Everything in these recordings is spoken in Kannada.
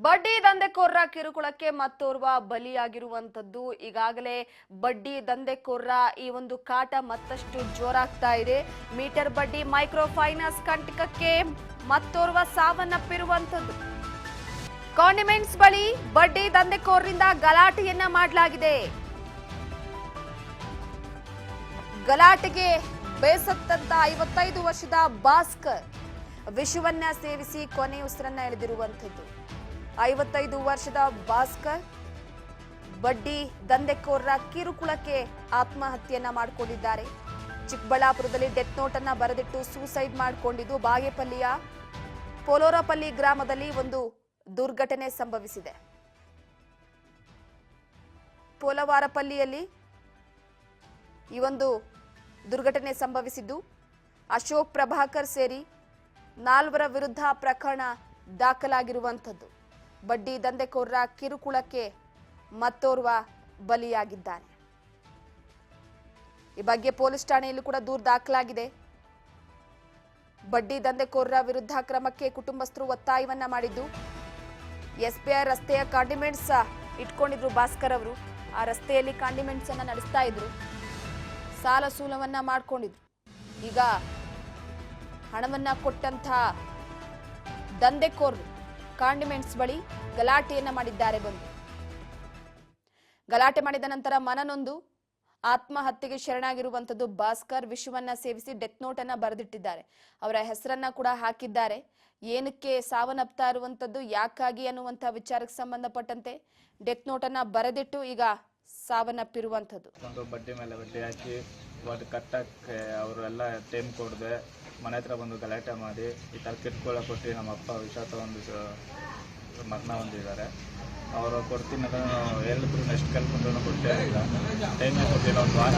ಬಡ್ಡಿ ದಂಧೆಕೋರರ ಕಿರುಕುಳಕ್ಕೆ ಮತ್ತೋರ್ವ ಬಲಿಯಾಗಿರುವಂತದ್ದು. ಈಗಾಗಲೇ ಬಡ್ಡಿ ದಂಧೆಕೋರರ ಈ ಒಂದು ಕಾಟ ಮತ್ತಷ್ಟು ಜೋರಾಗ್ತಾ ಇದೆ. ಮೀಟರ್ ಬಡ್ಡಿ ಮೈಕ್ರೋ ಫೈನಾನ್ಸ್ ಕಂಟಕಕ್ಕೆ ಮತ್ತೋರ್ವ ಸಾವನ್ನಪ್ಪಿರುವಂತದ್ದು. ಕಾಂಡಿಮೆಂಟ್ಸ್ ಬಳಿ ಬಡ್ಡಿ ದಂಧೆಕೋರರಿಂದ ಗಲಾಟೆಯನ್ನ ಮಾಡಲಾಗಿದೆ. ಗಲಾಟೆಗೆ ಬೇಸತ್ತಂತ 55 ವರ್ಷದ ಭಾಸ್ಕರ್ ವಿಷವನ್ನ ಸೇವಿಸಿ ಕೊನೆ ಉಸಿರನ್ನ ಎಳೆದಿರುವಂತದ್ದು. 55 ವರ್ಷದ ಭಾಸ್ಕರ್ ಬಡ್ಡಿ ದಂಧೆಕೋರರ ಕಿರುಕುಳಕ್ಕೆ ಆತ್ಮಹತ್ಯೆಯನ್ನ ಮಾಡಿಕೊಂಡಿದ್ದಾರೆ. ಚಿಕ್ಕಬಳ್ಳಾಪುರದಲ್ಲಿ ಡೆತ್ ನೋಟ್ ಅನ್ನ ಬರೆದಿಟ್ಟು ಸೂಸೈಡ್ ಮಾಡಿಕೊಂಡಿದ್ದು. ಬಾಗೇಪಲ್ಲಿಯ ಪೋಲೋರಪಲ್ಲಿ ಗ್ರಾಮದಲ್ಲಿ ಒಂದು ದುರ್ಘಟನೆ ಸಂಭವಿಸಿದೆ. ಪೋಲವಾರಪಲ್ಲಿಯಲ್ಲಿ ಈ ಒಂದು ದುರ್ಘಟನೆ ಸಂಭವಿಸಿದ್ದು. ಅಶೋಕ್ ಪ್ರಭಾಕರ್ ಸೇರಿ 4 ವಿರುದ್ಧ ಪ್ರಕರಣ ದಾಖಲಾಗಿರುವಂತದ್ದು. ಬಡ್ಡಿ ದಂಧೆಕೋರರ ಕಿರುಕುಳಕ್ಕೆ ಮತ್ತೋರ್ವ ಬಲಿಯಾಗಿದ್ದಾನೆ. ಈ ಬಗ್ಗೆ ಪೊಲೀಸ್ ಠಾಣೆಯಲ್ಲೂ ಕೂಡ ದೂರು ದಾಖಲಾಗಿದೆ. ಬಡ್ಡಿ ದಂಧೆಕೋರರ ವಿರುದ್ಧ ಕ್ರಮಕ್ಕೆ ಕುಟುಂಬಸ್ಥರು ಒತ್ತಾಯವನ್ನ ಮಾಡಿದ್ದು. ಎಸ್ಬಿಐ ರಸ್ತೆಯ ಕಾಂಡಿಮೆಂಟ್ಸ್ ಇಟ್ಕೊಂಡಿದ್ರು ಭಾಸ್ಕರ್ ಅವರು. ಆ ರಸ್ತೆಯಲ್ಲಿ ಕಾಂಡಿಮೆಂಟ್ಸ್ ಅನ್ನ ನಡೆಸ್ತಾ ಇದ್ರು. ಸಾಲ ಸೂಲವನ್ನ ಮಾಡ್ಕೊಂಡಿದ್ರು. ಈಗ ಹಣವನ್ನ ಕೊಟ್ಟಂತ ದಂಧೆಕೋರರು ಕಾಂಡಿಮೆಂಟ್ಸ್ ಬಳಿ ಗಲಾಟೆಯನ್ನ ಮಾಡಿದ್ದಾರೆ. ಗಲಾಟೆ ಮಾಡಿದ ನಂತರ ಮನನೊಂದು ಆತ್ಮಹತ್ಯೆಗೆ ಶರಣಾಗಿರುವಂತದ್ದು. ಭಾಸ್ಕರ್ ವಿಷವನ್ನ ಸೇವಿಸಿ ಡೆತ್ ನೋಟ್ ಅನ್ನ ಬರೆದಿಟ್ಟಿದ್ದಾರೆ. ಅವರ ಹೆಸರನ್ನ ಕೂಡ ಹಾಕಿದ್ದಾರೆ. ಏನಕ್ಕೆ ಸಾವನ್ನಪ್ತಾ ಇರುವಂತದ್ದು, ಯಾಕಾಗಿ ಅನ್ನುವಂತ ವಿಚಾರಕ್ಕೆ ಸಂಬಂಧಪಟ್ಟಂತೆ ಡೆತ್ ನೋಟ್ ಅನ್ನ ಬರೆದಿಟ್ಟು ಈಗ ಸಾವನ್ನಪ್ಪಿರುವಂತದ್ದು. ಬಡ್ಡಿ ಮೇಲೆ ಬಡ್ಡಿ ಹಾಕಿ ಕಟ್ಟಕ್ಕೆ ಅವರು ಎಲ್ಲ ಟೈಮ್ ಕೊಡದೆ ಮನೆ ಹತ್ರ ಬಂದು ಗಲಾಟೆ ಮಾಡಿ ಈ ಥರ ಕಿಟ್ಕೊಳ್ಳೋ ಕೊಟ್ಟು ನಮ್ಮ ಅಪ್ಪ ವಿಷ ತಗೊಂಡು ಮರಣ ಹೊಂದಿದ್ದಾರೆ. ಅವರು ಕೊಡ್ತೀನಿ ನಾವು ಹೇಳಿದ್ರು ನೆಕ್ಸ್ಟ್ ಕಲ್ಕೊಂಡು ಕೊಟ್ಟೇ ಇಲ್ಲ. ಟೈಮೇ ಕೊಟ್ಟಿಲ್ಲ. ಒಂದು ವಾರ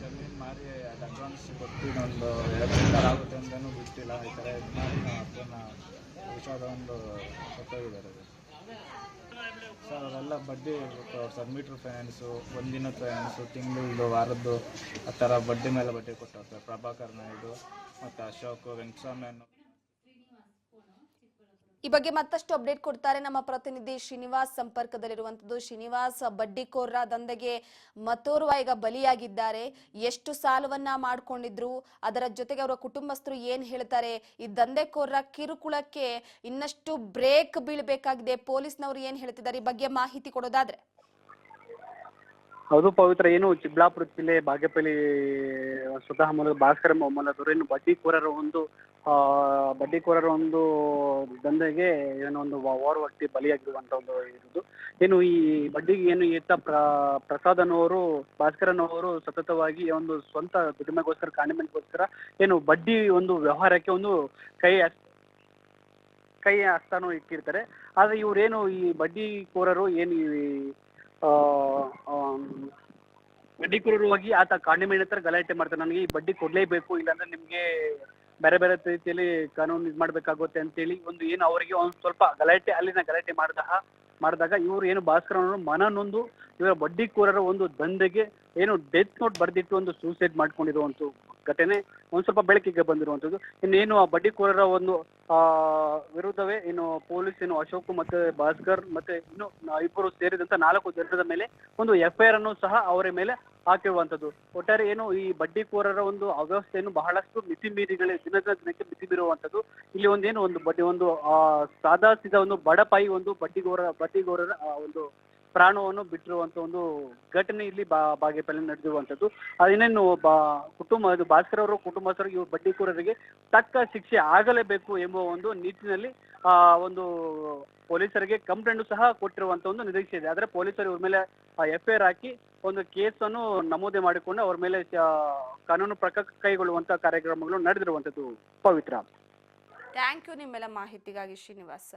ಜಮೀನು ಮಾರಿ ಅದು ಅಡ್ವಾನ್ಸ್ ಕೊಟ್ಟು ಒಂದು 2 ತಿಂಗಳು ಆಗುತ್ತೆ ಅಂತಲೂ ಬಿಟ್ಟಿಲ್ಲ. ಈ ಥರ ಇದು ಮಾಡಿ ನಮ್ಮ ಅಪ್ಪನ ವಿಷ ತಗೊಂಡು ಸತ್ತೋಗಿದ್ದಾರೆ ಸರ್. ಅವರೆಲ್ಲ ಬಡ್ಡಿ ಸರ್ ಮೀಟ್ರ್ ಫೈನಾನ್ಸು, ಒಂದಿನ ಫೈನಾನ್ಸು, ತಿಂಗಳದು, ವಾರದ್ದು ಆ ಥರ ಬಡ್ಡಿ ಮೇಲೆ ಬಡ್ಡಿ ಕೊಟ್ಟವ್ರು ಸರ್. ಪ್ರಭಾಕರ್ ನಾಯ್ಡು ಮತ್ತು ಅಶೋಕ್, ವೆಂಕಟಸ್ವಾಮಿ ಅನ್ನೋ. ಈ ಬಗ್ಗೆ ಮತ್ತಷ್ಟು ಅಪ್ಡೇಟ್ ಕೊಡ್ತಾರೆ ನಮ್ಮ ಪ್ರತಿನಿಧಿ ಶ್ರೀನಿವಾಸ್ ಸಂಪರ್ಕದಲ್ಲಿರುವಂತದ್ದು. ಶ್ರೀನಿವಾಸ್, ಬಡ್ಡಿಕೋರರ ದಂಧೆಗೆ ಮತ್ತೋರ್ವ ಈಗ ಬಲಿಯಾಗಿದ್ದಾರೆ. ಎಷ್ಟು ಸಾಲವನ್ನ ಮಾಡ್ಕೊಂಡಿದ್ರು, ಅದರ ಜೊತೆಗೆ ಅವರ ಕುಟುಂಬಸ್ಥರು ಏನ್ ಹೇಳ್ತಾರೆ, ಈ ದಂಧೆಕೋರರ ಕಿರುಕುಳಕ್ಕೆ ಇನ್ನಷ್ಟು ಬ್ರೇಕ್ ಬೀಳಬೇಕಾಗಿದೆ, ಪೊಲೀಸ್ನವರು ಏನ್ ಹೇಳ್ತಿದ್ದಾರೆ, ಈ ಬಗ್ಗೆ ಮಾಹಿತಿ ಕೊಡೋದಾದ್ರೆ? ಹೌದು ಪವಿತ್ರ, ಏನು ಚಿಕ್ಕಬಳ್ಳಾಪುರ ಜಿಲ್ಲೆ ಬಾಗೇಪಲ್ಲಿ ಸ್ವತಃ ಮೂಲದ ಭಾಸ್ಕರ ಮೊಹಮ್ಮದವರು ಏನು ಬಡ್ಡಿಕೋರರ ಒಂದು ದಂಧೆಗೆ ಏನೋ ಒಂದು ವ್ಯಕ್ತಿ ಬಲಿಯಾಗಿರುವಂತ ಒಂದು ಇರುವುದು. ಏನು ಈ ಬಡ್ಡಿಗೆ ಏನು ಈತ ಪ್ರಸಾದ್ ಅನ್ನೋರು, ಭಾಸ್ಕರ್ ಅನ್ನೋರು ಸತತವಾಗಿ ಒಂದು ಸ್ವಂತ ದುಡಿಮೆಗೋಸ್ಕರ, ಕಾಂಡಿಮೆಂಟ್ಗೋಸ್ಕರ ಏನು ಬಡ್ಡಿ ಒಂದು ವ್ಯವಹಾರಕ್ಕೆ ಒಂದು ಕೈ ಹಸ್ತಾನು ಇಟ್ಟಿರ್ತಾರೆ. ಆದ್ರೆ ಇವ್ರೇನು ಈ ಬಡ್ಡಿಕೋರರು ಏನು ಬಡ್ಡಿಕೋರರು ಹೋಗಿ ಆತ ಕಾಂಡಿಮೆಂಟ್ ಹತ್ರ ಗಲಾಟೆ ಮಾಡ್ತಾರೆ. ನನಗೆ ಈ ಬಡ್ಡಿ ಕೊಡ್ಲೇಬೇಕು, ಇಲ್ಲಾಂದ್ರೆ ನಿಮ್ಗೆ ಬೇರೆ ಬೇರೆ ರೀತಿಯಲ್ಲಿ ಕಾನೂನು ಇದು ಮಾಡ್ಬೇಕಾಗುತ್ತೆ ಅಂತೇಳಿ ಒಂದು ಏನು ಅವರಿಗೆ ಒಂದು ಸ್ವಲ್ಪ ಅಲ್ಲಿನ ಗಲಾಟೆ ಮಾಡಿದಾಗ ಇವರು ಏನು ಭಾಸ್ಕರ್ ಅವರು ಮನನೊಂದು ಇವರ ಬಡ್ಡಿಕೋರರ ಒಂದು ದಂಧೆಗೆ ಏನು ಡೆತ್ ನೋಟ್ ಬರೆದಿಟ್ಟು ಒಂದು ಸೂಸೈಡ್ ಮಾಡ್ಕೊಂಡಿರುವಂತ ಘಟನೆ ಒಂದು ಸ್ವಲ್ಪ ಬೆಳಕಿಗೆ ಬಂದಿರುವಂಥದ್ದು. ಇನ್ನೇನು ಆ ಬಡ್ಡಿಕೋರರ ಒಂದು ವಿರುದ್ಧವೇ ಏನು ಪೊಲೀಸ್ ಏನು ಅಶೋಕ್ ಮತ್ತೆ ಭಾಸ್ಕರ್ ಮತ್ತೆ ಇನ್ನು ಇಬ್ಬರು ಸೇರಿದಂತ 4 ಜನರ ಮೇಲೆ ಒಂದು FIR ಅನ್ನು ಸಹ ಅವರ ಮೇಲೆ ಹಾಕಿರುವಂಥದ್ದು. ಒಟ್ಟಾರೆ ಏನು ಈ ಬಡ್ಡಿಕೋರರ ಒಂದು ಅವ್ಯವಸ್ಥೆಯನ್ನು ಬಹಳಷ್ಟು ದಿನಕ್ಕೆ ಮಿತಿ ಮೀರುವಂಥದ್ದು. ಇಲ್ಲಿ ಒಂದೇನು ಒಂದು ಬಡ್ಡಿ ಒಂದು ಸಾದಾ ಸೀದಾ ಒಂದು ಬಡಪಾಯಿ ಒಂದು ಬಡ್ಡಿಗೋರರ ಒಂದು ಪ್ರಾಣವನ್ನು ಬಿಟ್ಟಿರುವಂತ ಒಂದು ಘಟನೆ ಇಲ್ಲಿ ಬಾಗೇಪಲ್ಲಿ ನಡೆದಿರುವಂಥದ್ದು. ಅದೇನೇನು ಭಾಸ್ಕರ್ ಅವರು ಕುಟುಂಬಸ್ಥರಿಗೆ ಇವರು ಬಡ್ಡಿಕೋರರಿಗೆ ತಕ್ಕ ಶಿಕ್ಷೆ ಆಗಲೇಬೇಕು ಎಂಬ ಒಂದು ನಿಟ್ಟಿನಲ್ಲಿ ಒಂದು ಪೊಲೀಸರಿಗೆ ಕಂಪ್ಲೇಂಟ್ ಸಹ ಕೊಟ್ಟಿರುವಂತ ಒಂದು ನಿರೀಕ್ಷೆ ಇದೆ. ಆದ್ರೆ ಪೊಲೀಸರು ಇವ್ರ ಮೇಲೆ FIR ಹಾಕಿ ಒಂದು ಕೇಸನ್ನು ನಮೂದೆ ಮಾಡಿಕೊಂಡು ಅವ್ರ ಮೇಲೆ ಕಾನೂನು ಪ್ರಕಾರ ಕೈಗೊಳ್ಳುವಂತ ಕಾರ್ಯಕ್ರಮಗಳು ನಡೆದಿರುವಂತದ್ದು. ಪವಿತ್ರ, ಥ್ಯಾಂಕ್ ಯು ನಿಮ್ಮೆಲ್ಲ ಮಾಹಿತಿಗಾಗಿ ಶ್ರೀನಿವಾಸ್.